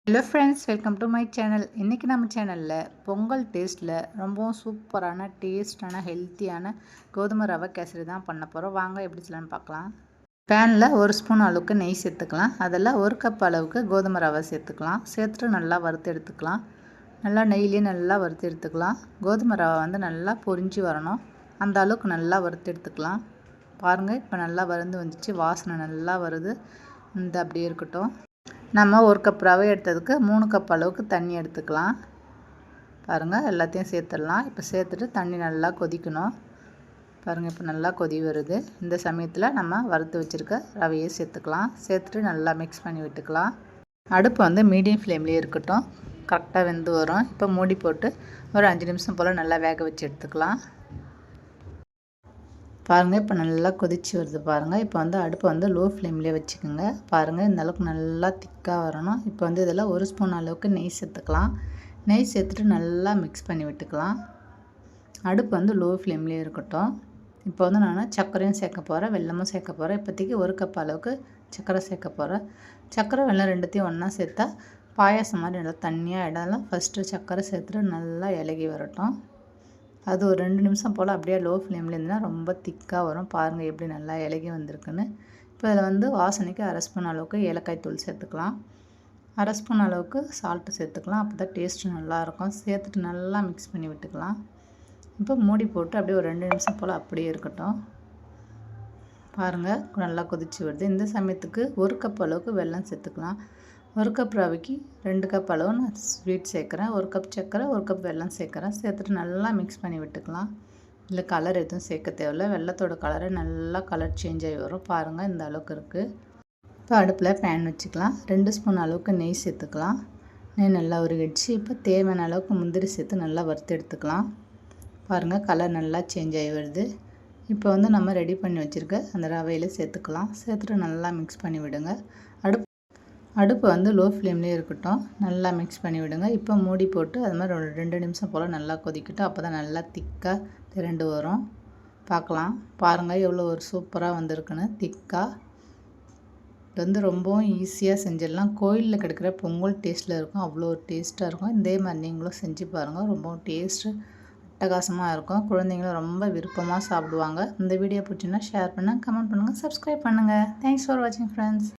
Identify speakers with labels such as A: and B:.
A: Hello friends, welcome to my channel. இன்றைக்கி நம்ம சேனலில் பொங்கல் டேஸ்ட்டில் ரொம்பவும் சூப்பரான டேஸ்டான ஹெல்த்தியான கோதுமை ரவை கேசரி தான் பண்ண போகிறோம். வாங்க எப்படி செய்யலாம்னு பார்க்கலாம். பேனில் 1 ஸ்பூன் அளவுக்கு நெய் சேர்த்துக்கலாம். அதில் 1 கப் அளவுக்கு கோதுமை ரவை சேர்த்துக்கலாம். சேர்த்துட்டு நல்லா வறுத்து எடுத்துக்கலாம். நல்லா நெய்லேயே நல்லா வறுத்து எடுத்துக்கலாம். கோதுமை ரவை வந்து நல்லா பொரிஞ்சு வரணும். அந்த அளவுக்கு நல்லா வறுத்து எடுத்துக்கலாம். பாருங்கள், இப்போ நல்லா வறுந்து வந்துச்சு. வாசனை நல்லா வருது. இந்த அப்படியே இருக்கட்டும். நம்ம 1 கப் ரவை எடுத்ததுக்கு 3 கப் அளவுக்கு தண்ணி எடுத்துக்கலாம். பாருங்கள், எல்லாத்தையும் சேர்த்துடலாம். இப்போ சேர்த்துட்டு தண்ணி நல்லா கொதிக்கணும். பாருங்கள், இப்போ நல்லா கொதி வருது. இந்த சமயத்தில் நம்ம வறுத்து வச்சுருக்க ரவையை சேர்த்துக்கலாம். சேர்த்துட்டு நல்லா மிக்ஸ் பண்ணி விட்டுக்கலாம். அடுப்பு வந்து மீடியம் ஃப்ளேம்லேயே இருக்கட்டும். கரெக்டாக வெந்து வரும். இப்போ மூடி போட்டு ஒரு 5 நிமிஷம் போல் நல்லா வேக வச்சு எடுத்துக்கலாம். பாருங்கள், இப்போ நல்லா கொதிச்சு வருது. பாருங்கள், இப்போ வந்து அடுப்பை வந்து லோ ஃப்ளேம்லேயே வச்சுக்கோங்க. பாருங்கள், இந்த அளவுக்கு நல்லா திக்காக வரணும். இப்போ வந்து இதில் 1 ஸ்பூன் அளவுக்கு நெய் சேர்த்துக்கலாம். நெய் சேர்த்துட்டு நல்லா மிக்ஸ் பண்ணி விட்டுக்கலாம். அடுப்பு வந்து லோ ஃப்ளேம்லேயே இருக்கட்டும். இப்போ வந்து நான் சர்க்கரையும் சேர்க்க போகிறேன், வெல்லமும் சேர்க்க போகிறேன். இப்போதைக்கு 1 கப் அளவுக்கு சர்க்கரை சேர்க்க போகிறேன். சர்க்கரை வெல்லம் ரெண்டுத்தையும் ஒன்றா சேர்த்தா பாயாசம் மாதிரி நல்லா தண்ணியாக இடம்லாம். ஃபஸ்ட்டு சர்க்கரை சேர்த்துட்டு நல்லா இலகி வரட்டும். அது ஒரு 2 நிமிஷம் போல் அப்படியே லோ ஃப்ளேமில் இருந்துன்னா ரொம்ப திக்காக வரும். பாருங்கள் எப்படி நல்லா இலகி வந்திருக்குன்னு. இப்போ இதில் வந்து வாசனைக்கு 1/2 ஸ்பூன் அளவுக்கு ஏலக்காய் தூள் சேர்த்துக்கலாம். 1/2 ஸ்பூன் அளவுக்கு சால்ட்டு சேர்த்துக்கலாம். அப்போ தான் டேஸ்ட்டு நல்லாயிருக்கும். சேர்த்துட்டு நல்லா மிக்ஸ் பண்ணி விட்டுக்கலாம். இப்போ மூடி போட்டு அப்படியே ஒரு 2 நிமிஷம் போல் அப்படியே இருக்கட்டும். பாருங்கள், நல்லா கொதிச்சு வருது. இந்த சமயத்துக்கு 1 கப் அளவுக்கு வெல்லம் சேர்த்துக்கலாம். 1 கப் ரவைக்கு 2 கப் அளவு நான் ஸ்வீட் சேர்க்குறேன். 1 கப் சர்க்கரை, 1 கப் வெல்லம் சேர்க்குறேன். சேர்த்துட்டு நல்லா மிக்ஸ் பண்ணி விட்டுக்கலாம். இல்லை கலர் எதுவும் சேர்க்க தேவையில்ல. வெல்லத்தோட கலரே நல்லா கலர் சேஞ்ச் ஆகி வரும். பாருங்கள், இந்த அளவுக்கு இருக்குது. இப்போ அடுப்பில் பேன் வச்சுக்கலாம். 2 ஸ்பூன் அளவுக்கு நெய் சேர்த்துக்கலாம். நெய் நல்லா உருகிடுச்சு. இப்போ தேவையான அளவுக்கு முந்திரி சேர்த்து நல்லா வறுத்து எடுத்துக்கலாம். பாருங்கள், கலர் நல்லா சேஞ்ச் ஆகி வருது. இப்போ வந்து நம்ம ரெடி பண்ணி வச்சுருக்க அந்த ரவையில் சேர்த்துக்கலாம். சேர்த்துட்டு நல்லா மிக்ஸ் பண்ணி விடுங்க. அடுப்பு வந்து லோ ஃப்ளேம்லேயே இருக்கட்டும். நல்லா மிக்ஸ் பண்ணி விடுங்க. இப்போ மூடி போட்டு அது மாதிரி ஒரு 2 நிமிஷம் போல் நல்லா கொதிக்கட்டும். அப்போ தான் நல்லா திக்காக திரண்டு வரும். பார்க்கலாம். பாருங்கள், எவ்வளோ ஒரு சூப்பராக வந்திருக்குன்னு திக்காக. இது வந்து ரொம்பவும் ஈஸியாக செஞ்சிடலாம். கோயிலில் கிடைக்கிற பொங்கல் டேஸ்ட்டில் இருக்கும். அவ்வளோ ஒரு டேஸ்ட்டாக இருக்கும். இதே மாதிரி நீங்களும் செஞ்சு பாருங்கள். ரொம்பவும் டேஸ்ட்டு அட்டகாசமாக இருக்கும். குழந்தைங்களும் ரொம்ப விருப்பமாக சாப்பிடுவாங்க. இந்த வீடியோ பிடிச்சின்னா ஷேர் பண்ணுங்கள், கமெண்ட் பண்ணுங்கள், சப்ஸ்கிரைப் பண்ணுங்கள். தேங்க்ஸ் ஃபார் வாட்சிங் ஃப்ரெண்ட்ஸ்.